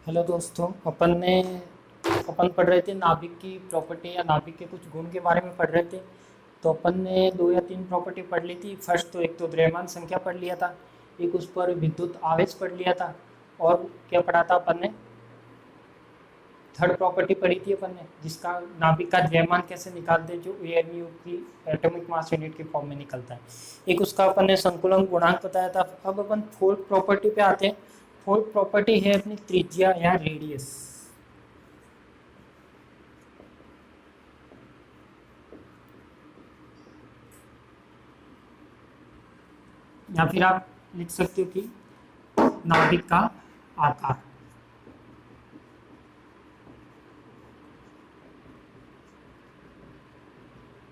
Hello दोस्तों, अपन पढ़ रहे थे नाभिक की प्रॉपर्टी या नाभिक के कुछ गुण के बारे में पढ़ रहे थे। तो अपन ने दो या तीन प्रॉपर्टी पढ़ ली थी। फर्स्ट तो एक तो द्रव्यमान संख्या पढ़ लिया था, एक उस पर विद्युत आवेश पढ़ लिया था, और क्या पढ़ा था अपन ने? थर्ड प्रॉपर्टी पढ़ी थी अपन ने, जिसका नाभिक का द्रव्यमान कैसे निकालते हैं, जो एमयू की एटॉमिक मास यूनिट की फॉर्म में निकलता है। एक उसका अपन ने संकुलन गुणांक बताया था। अब अपन फोर्थ प्रॉपर्टी पे आते हैं। फोर्थ प्रॉपर्टी है अपनी त्रिज्या या रेडियस, या फिर आप लिख सकते हो कि नाभिक का आकार,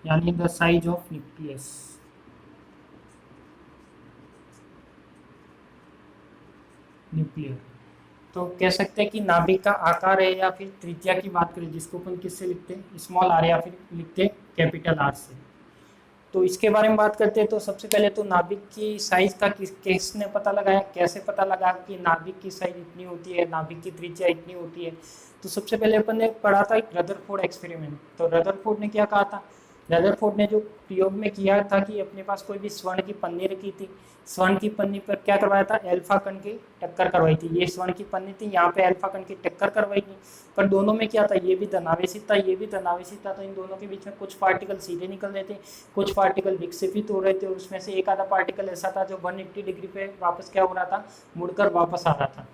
यानी the size of nucleus. Nuclear तो कह सकते हैं कि नाभिक का आकार है, या फिर त्रिज्या की बात करें जिसको अपन किससे लिखते हैं, स्मॉल आर, या फिर लिखते हैं कैपिटल आर से। तो इसके बारे में बात करते हैं। तो सबसे पहले तो नाभिक की साइज का किसने पता लगाया, कैसे पता लगा कि नाभिक की साइज इतनी होती है, नाभिक की त्रिज्या इतनी होती है? तो सबसे पहले अपन ने पढ़ा था एक रदरफोर्ड एक्सपेरिमेंट। तो रदरफोर्ड ने क्या कहा था? रदरफोर्ड ने जो प्रयोग में किया था कि अपने पास कोई भी स्वर्ण की पन्नी रखी थी, स्वर्ण की पन्नी पर क्या करवाया था? अल्फा कण की टक्कर करवाई थी। ये स्वर्ण की पन्नी थी, यहाँ पे अल्फा कण की टक्कर करवाई थी। पर दोनों में क्या था? ये भी धनावेशित था, ये भी धनावेशित था। तो इन दोनों के बीच में कुछ पार्टिकल सीधे निकल रहे थे, कुछ पार्टिकल विक्षेपित हो रहे थे, और उसमें से एक आधा पार्टिकल ऐसा था जो 180 डिग्री पे वापस क्या हो रहा था? मुड़कर वापस आ रहा था।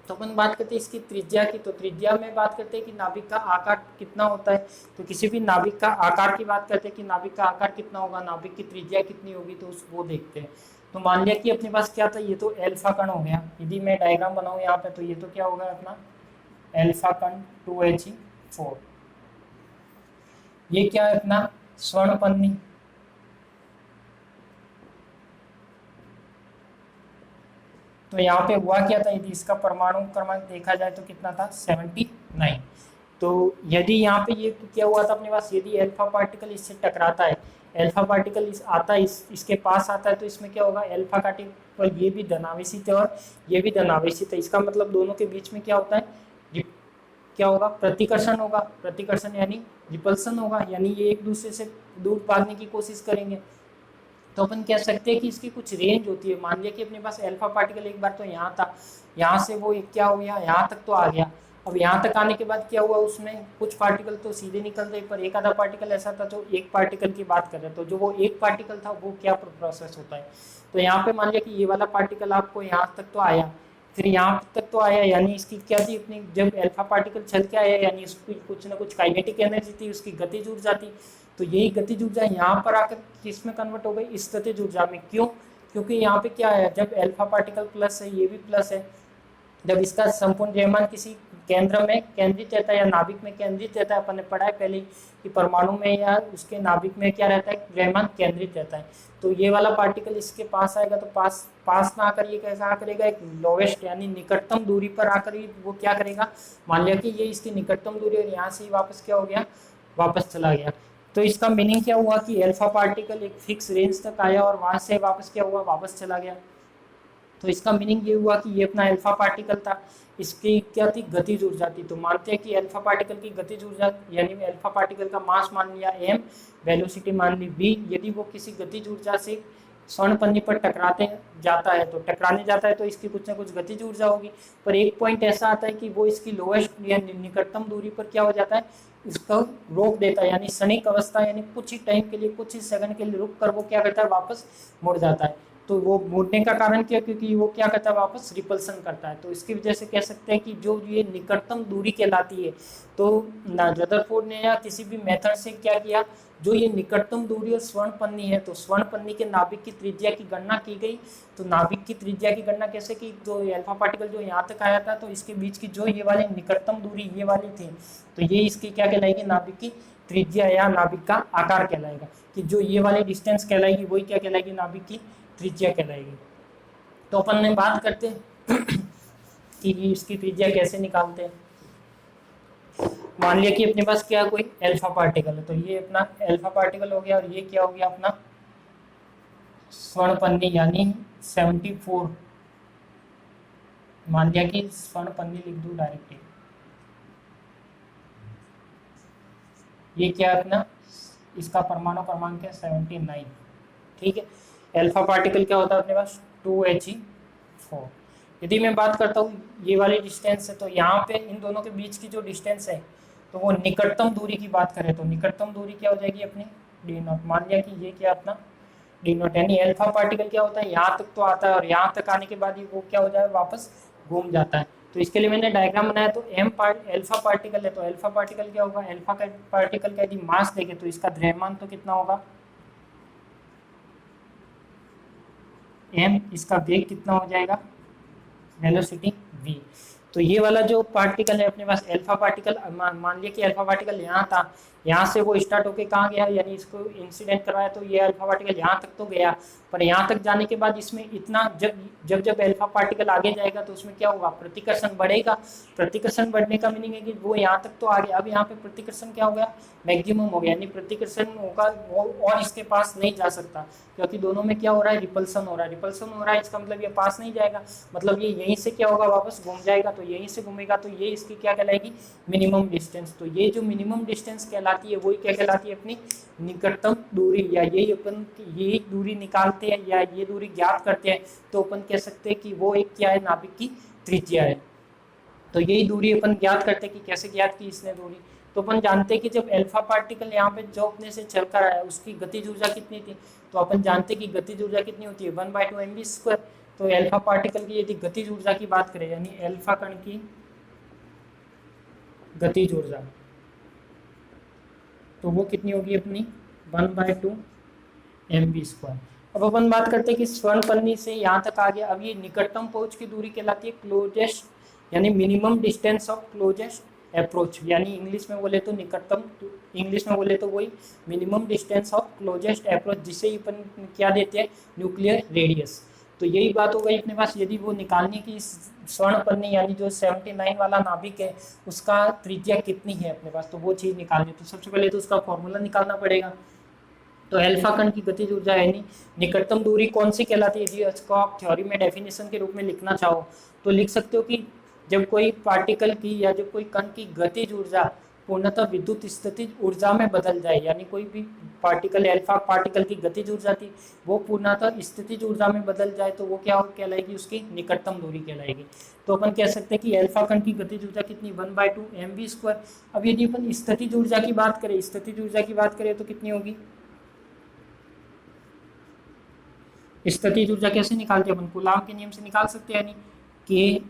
तो अपन बात करते हैं इसकी त्रिज्या की। तो त्रिज्या में बात करते हैं कि नाभिक का आकार कितना होता है। तो किसी भी नाभिक का आकार की बात करते हैं कि नाभिक का आकार कितना होगा, नाभिक की त्रिज्या कितनी होगी, तो वो देखते हैं। तो मान लिया कि अपने पास क्या था, ये तो एल्फा कण हो गया। यदि मैं डायग्राम बनाऊं यहाँ पे, तो ये तो क्या होगा अपना एल्फा कण 2He4। ये क्या है अपना स्वर्ण पन्नी। तो यहाँ पे हुआ क्या था, यदि इसका परमाणु क्रमांक देखा जाए तो कितना था? 79। तो यदि यहाँ पे ये क्या हुआ था अपने पास, यदि अल्फा पार्टिकल इससे टकराता है, अल्फा पार्टिकल आता है इसके पास आता है, तो इसमें क्या होगा? अल्फा पार्टिकल ये भी धनावेशित है और ये भी धनावेशित है। इसका मतलब दोनों के बीच में क्या होता है? क्या होगा? प्रतिकर्षण होगा। प्रतिकर्षण यानी रिपल्सन होगा, यानी ये एक दूसरे से दूर भागने की कोशिश करेंगे। तो अपन कह सकते हैं कि इसकी कुछ रेंज होती है। मान लिया कि अपने पास अल्फा पार्टिकल एक बार तो यहाँ था, यहाँ से वो क्या हो गया, यहाँ तक तो आ गया। अब यहाँ तक आने के बाद क्या हुआ, उसमें कुछ पार्टिकल तो सीधे निकल रहे, पर एक आधा पार्टिकल ऐसा था जो एक पार्टिकल की बात कर रहे। तो जो वो एक पार्टिकल था वो क्या प्रोसेस होता है? तो यहाँ पे मान लिया कि ये वाला पार्टिकल आपको यहाँ तक तो आया, फिर यहाँ तक तो आया, यानी इसकी क्या थी अपनी, जब अल्फा पार्टिकल चल के आया, यानी उसकी कुछ ना कुछ काइनेटिक एनर्जी थी, उसकी गतिज ऊर्जा थी। तो यही गतिज ऊर्जा यहाँ पर आकर किस में कन्वर्ट हो गई? इस गतिज ऊर्जा में। क्यों? क्योंकि यहाँ पे क्या है, जब अल्फा पार्टिकल प्लस है, ये भी प्लस है, जब इसका संपूर्ण द्रव्यमान किसी केंद्र में केंद्रित रहता है या नाभिक में केंद्रित रहता है, अपन ने पढ़ा है पहले कि परमाणु में या उसके नाभिक में क्या रहता है? द्रव्यमान केंद्रित रहता है। तो ये वाला पार्टिकल इसके पास आएगा, तो पास पास ना आकर ये कैसा करेगा? एक लोवेस्ट यानी निकटतम दूरी पर आकर ही वो क्या करेगा? मान लिया कि ये इसकी निकटतम दूरी, और यहाँ से ही वापस क्या हो गया? वापस चला गया। तो इसका मीनिंग क्या हुआ कि अल्फा पार्टिकल एक फिक्स रेंज तक आया और वहां से वापस क्या हुआ? वापस चला गया। तो इसका मीनिंग ये हुआ कि ये अपना अल्फा पार्टिकल था, इसकी क्या थी? गतिज ऊर्जा थी। तो मानते हैं कि अल्फा पार्टिकल की गतिज ऊर्जा, यानी अल्फा पार्टिकल का मास मान लिया m, वेलोसिटी मान ली v। यदि वो किसी गतिज ऊर्जा से स्वर्ण पन्नी पर टकराते जाता है, तो टकराने जाता है तो इसकी कुछ ना कुछ गतिज ऊर्जा होगी। पर एक पॉइंट ऐसा आता है कि वो इसकी लोएस्ट या निकटतम दूरी पर क्या हो जाता है? इसको रोक देता है, यानी क्षणिक अवस्था, यानी कुछ ही टाइम के लिए, कुछ ही सेकंड के लिए रुक कर वो क्या करता है? वापस मुड़ जाता है। तो वो मुड़ने का कारण क्या? क्योंकि वो क्या करता है? वापस रिपल्सन करता है। तो इसकी वजह से कह सकते हैं कि जो ये निकटतम दूरी कहलाती है, तो रदरफोर्ड ने या किसी भी मेथड से क्या किया, जो ये निकटतम दूरी और स्वर्ण पन्नी है, तो स्वर्ण पन्नी के नाभिक की त्रिज्या की गणना की गई। तो नाभिक की त्रिज्या की गणना कैसे की? जो अल्फा पार्टिकल जो यहाँ तक आया था, तो इसके बीच की जो ये वाली निकटतम दूरी ये वाली थी, तो ये इसकी क्या कहलाएगी? नाभिक की त्रिज्या या नाभिक का आकार कहलाएगा। कि जो ये वाली डिस्टेंस कहलाएगी वही क्या कहलाएगी? नाभिक की त्रिज्या कहलाएगी। तो अपन ने बात करते हैं कि इसकी त्रिज्या कैसे निकालते हैं। मान लिया कि अपने पास क्या कोई अल्फा पार्टिकल है, तो ये अपना अल्फा पार्टिकल हो गया, और ये क्या हो गया? अपना स्वर्ण पन्नी, यानी 74 मान लिया कि स्वर्ण पन्नी लिख दूं डायरेक्टली, ये क्या है अपना, इसका परमाणु क्रमांक है 79। ठीक है, अल्फा पार्टिकल क्या होता है अपने पास 2He4। यदि मैं बात करता हूँ ये वाली डिस्टेंस है, तो यहाँ पे इन दोनों के बीच की जो डिस्टेंस है, तो वो निकटतम दूरी की बात करें तो निकटतम दूरी क्या हो जाएगी अपनी D0। मान लिया कि ये क्या अपना D0, यानी अल्फा पार्टिकल क्या होता है यहाँ तक तो आता है और यहाँ तक आने के बाद ही वो क्या हो जाए वापस घूम जाता है। तो इसके लिए मैंने डायग्राम बनाया, तो अल्फा पार्टिकल है, तो अल्फा पार्टिकल क्या होगा, अल्फा पार्टिकल का यदि मास देखे तो इसका द्रव्यमान तो कितना होगा m, इसका वेग कितना हो जाएगा वेलोसिटी v। तो ये वाला जो पार्टिकल है अपने पास अल्फा पार्टिकल, मान लिया कि अल्फा पार्टिकल यहाँ था, यहाँ से वो स्टार्ट होके कहाँ गया, यानी इसको इंसिडेंट करवाया तो ये अल्फा पार्टिकल यहाँ तक तो गया, पर यहाँ तक जाने के बाद इसमें इतना जब अल्फा पार्टिकल आगे जाएगा तो उसमें क्या होगा, प्रतिकर्षण बढ़ेगा। प्रतिकर्षण बढ़ने का मीनिंग है कि वो यहाँ तक तो आ गया, अब यहाँ पे प्रतिकर्षण क्या हो गया मैक्सिमम हो गया, यानी प्रतिकर्षण होगा वो और इसके पास नहीं जा सकता, क्योंकि दोनों में क्या हो रहा है रिपल्सन हो रहा है। रिपल्सन हो रहा है इसका मतलब ये पास नहीं जाएगा, मतलब ये यहीं से क्या होगा वापस घूम जाएगा, तो यहीं से घूमेगा तो ये इसकी क्या कहलाएगी मिनिमम डिस्टेंस। तो ये जो मिनिमम डिस्टेंस कहलाती है वही क्या कहलाती है अपनी निकटतम दूरी, या यही अपन यही दूरी निकालते हैं या ये दूरी ज्ञात करते हैं तो अपन कह सकते हैं कि वो एक क्या है नाभिक की त्रिज्या है। तो यही दूरी अपन ज्ञात करते हैं कि कैसे ज्ञात की इसने दूरी, तो अपन जानते हैं कि जब अल्फा पार्टिकल यहाँ पे जो अपने से चलकर आया उसकी गतिज ऊर्जा कितनी थी, तो अपन जानते हैं कि गतिज ऊर्जा कितनी होती है 1/2 mv²। तो अल्फा पार्टिकल की यदि गतिज ऊर्जा की बात करें, यानी अल्फा कण की गतिज ऊर्जा, तो वो कितनी होगी अपनी 1/2 mv²। अब अपन बात करते हैं कि स्वर्ण पन्नी से यहाँ तक आ गया, अब ये निकटतम पहुंच की दूरी कहलाती है क्लोजेस्ट, यानी minimum distance of closest approach, यानी इंग्लिश में बोले तो निकटतम, इंग्लिश में बोले तो वही minimum distance of closest approach, जिसे अपन क्या देते हैं न्यूक्लियर रेडियस। तो यही बात हो गई अपने पास, यदि वो निकालने की स्वर्ण पन्नी यानी जो 79 वाला नाभिक है उसका त्रिज्या कितनी है अपने पास, तो वो चीज़ निकालनी, तो सबसे पहले तो उसका फॉर्मूला निकालना पड़ेगा। तो अल्फा कण की गतिज ऊर्जा यानी निकटतम दूरी कौन सी कहलाती है, यदि इसको आप थ्योरी में डेफिनेशन के रूप में लिखना चाहो तो लिख सकते हो कि जब कोई पार्टिकल की या जब कोई कण की गतिज ऊर्जा पूर्णतः विद्युत स्थितिज ऊर्जा में बदल जाए, यानी कोई भी पार्टिकल अल्फा पार्टिकल की गतिज ऊर्जा थी वो पूर्णतः स्थितिज ऊर्जा में बदल जाए तो वो क्या कहलाएगी उसकी निकटतम दूरी कहलाएगी। तो अपन कह सकते हैं कि अल्फा कण की गतिज ऊर्जा कितनी 1/2 mv²। अब यदि अपन स्थितिज ऊर्जा की बात करें, स्थितिज ऊर्जा की बात करें तो कितनी होगी, स्थितिज ऊर्जा कैसे निकालते हैं अपन, कूलाम के नियम से निकाल सकते हैं, यानी के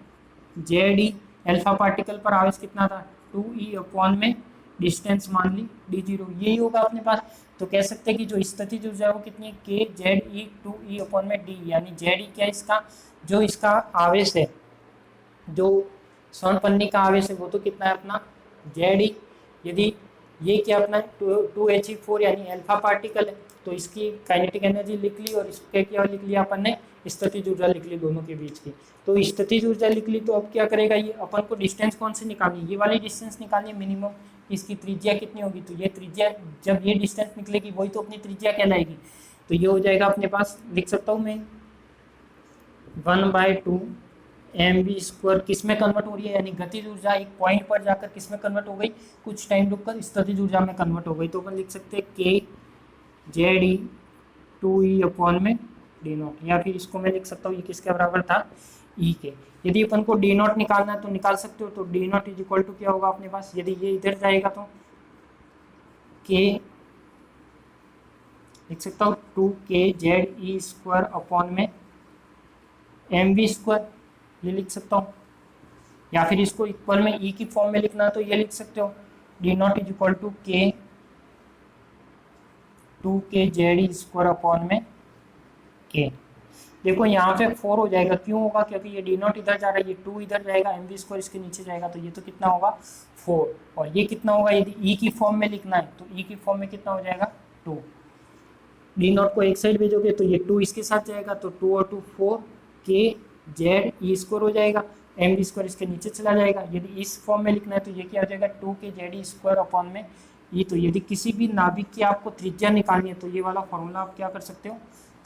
जेड ई अल्फा पार्टिकल पर आवेश कितना था 2E में डिस्टेंस मान ली d0, यही होगा अपने पास। तो कह सकते हैं कि जो स्थितिज ऊर्जा है वो कितनी है के जेड ई 2E में डी, यानी जेड ई क्या है इसका जो इसका आवेश है, जो स्वर्ण पन्नी का आवेश है वो तो कितना है अपना जेड ई। यदि ये क्या अपना 2He4 यानी अल्फा पार्टिकल है तो इसकी काइनेटिक एनर्जी लिख ली और इसके क्या लिख लिया अपन ने स्थितिज ऊर्जा लिख ली दोनों के बीच की। तो स्थितिज ऊर्जा लिख ली तो अब क्या करेगा ये अपन को डिस्टेंस कौन सी निकालनी, ये वाली डिस्टेंस निकालनी मिनिमम, इसकी त्रिज्या कितनी होगी, तो ये त्रिज्या जब ये डिस्टेंस निकलेगी वही तो अपनी त्रिज्या कहलाएगी। तो ये हो जाएगा अपने पास, लिख सकता हूँ मैं 1/2 mv² किस में कन्वर्ट हो रही है, यानी गतिज ऊर्जा एक पॉइंट पर जाकर किस में कन्वर्ट हो गई, कुछ टाइम रुक कर स्थितिज ऊर्जा में कन्वर्ट हो गई। तो अपन लिख सकते हैं के जेड ई 2E में d0, या फिर इसको मैं लिख सकता हूँ ये किसके बराबर था ई के। यदि अपन को d0 निकालना है तो निकाल सकते हो, तो d0 इज इक्वल टू क्या होगा अपने पास, यदि ये इधर जाएगा तो के लिख सकता हूँ 2kZe² में mv² ये लिख सकता हूँ, या फिर इसको इक्वल में ई की फॉर्म में लिखना है तो ये लिख सकते हो d0 इज इक्वल टू के 2kZe² में के। देखो यहाँ पे 4 हो जाएगा, क्यों होगा, क्योंकि ये d0 इधर जा रहा है, ये 2 इधर जाएगा, mv² इसके नीचे जाएगा, तो ये तो कितना होगा 4, और ये कितना होगा यदि ई की फॉर्म में लिखना है तो ई की फॉर्म में कितना हो जाएगा 2। d0 को एक साइड भेजोगे तो ये 2 इसके साथ जाएगा, तो 2 और 2 4 kZe² हो जाएगा, mv² इसके नीचे चला जाएगा। यदि इस फॉर्म में लिखना है तो ये क्या हो जाएगा 2kZe² में ई। तो यदि किसी भी नाभिक की आपको त्रिज्या निकालनी है तो ये वाला फॉर्मूला आप क्या कर सकते हो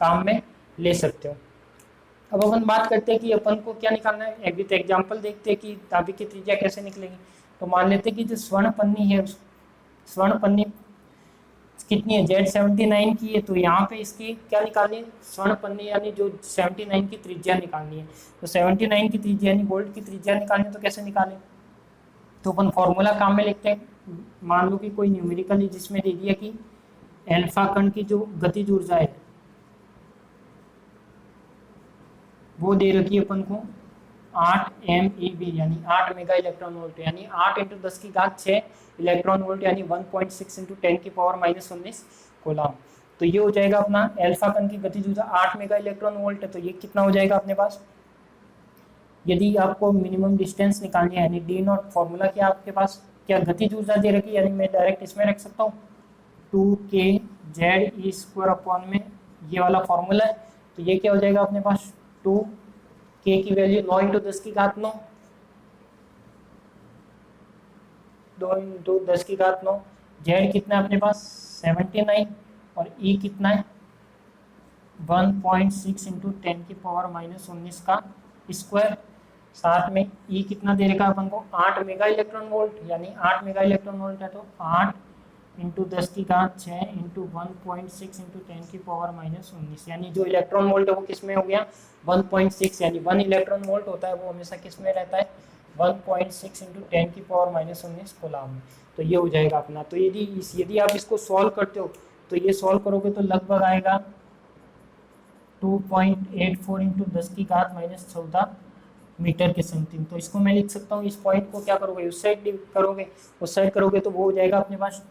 काम में ले सकते हो। अब अपन बात करते हैं कि अपन को क्या निकालना है, विथ एग्जाम्पल देखते हैं कि नाभिक की त्रिज्या कैसे निकलेगी। तो मान लेते हैं कि जो स्वर्ण पन्नी है, स्वर्ण पन्नी कितनी है, Z79 की है, तो यहाँ पे इसकी क्या निकालनी है, स्वर्ण पन्नी यानी जो 79 की त्रिज्या निकालनी है। तो 79 की त्रिज्या यानी गोल्ड की त्रिज्या निकालनी है, तो कैसे निकालें, तो अपन फॉर्मूला काम में लिखते हैं। मान लो कि कोई न्यूमेरिकल है जिसमें दे दिया कि एल्फा कण की जो गतिज ऊर्जा है वो दे रखी है अपन को 8 MeV यानी 8 मेगा इलेक्ट्रॉन वोल्ट, यानी 8 × 10⁶ इलेक्ट्रॉन वोल्ट यानी 1.6 × 10⁻⁻19 कूलम। तो ये हो जाएगा अपना एल्फा कण की गतिज ऊर्जा 8 मेगा इलेक्ट्रॉन वोल्ट है। तो ये कितना हो जाएगा अपने पास, यदि आपको मिनिमम डिस्टेंस निकालनी है यानी D0 फॉर्मूला क्या आपके पास, क्या गतिज ऊर्जा दे रखी है, यानी मैं डायरेक्ट इसमें रख सकता हूँ 2kZe² में ये वाला फॉर्मूला है। तो ये क्या हो जाएगा अपने पास, 2k की वैल्यू 9 × 10⁹, 2 × 10⁹, Z कितना है अपने पास 79 और E कितना है 1.6 × 10⁻⁻19 का स्क्वायर। साथ में E कितना दे रखा है अपन को 8 मेगा इलेक्ट्रॉन वोल्ट, यानी 8 मेगा इलेक्ट्रॉन वोल्ट है तो 8 × 10⁶ × 1.6 × 10⁻⁻19, यानी जो इलेक्ट्रॉन वोल्ट है वो किस में हो गया 1.6, यानी 1 इलेक्ट्रॉन वोल्ट होता है वो हमेशा किस में रहता है 1.6 × 10⁻⁻19 कूलम में। तो ये हो जाएगा अपना। तो यदि आप इसको सॉल्व करते हो तो ये सॉल्व करोगे तो लगभग आएगा 2.84 × 10⁻⁻14 मीटर के समथिंग। तो इसको मैं लिख सकता हूँ, इस पॉइंट को क्या करोगे उस साइड करोगे, उस साइड करोगे तो वो हो जाएगा अपने पास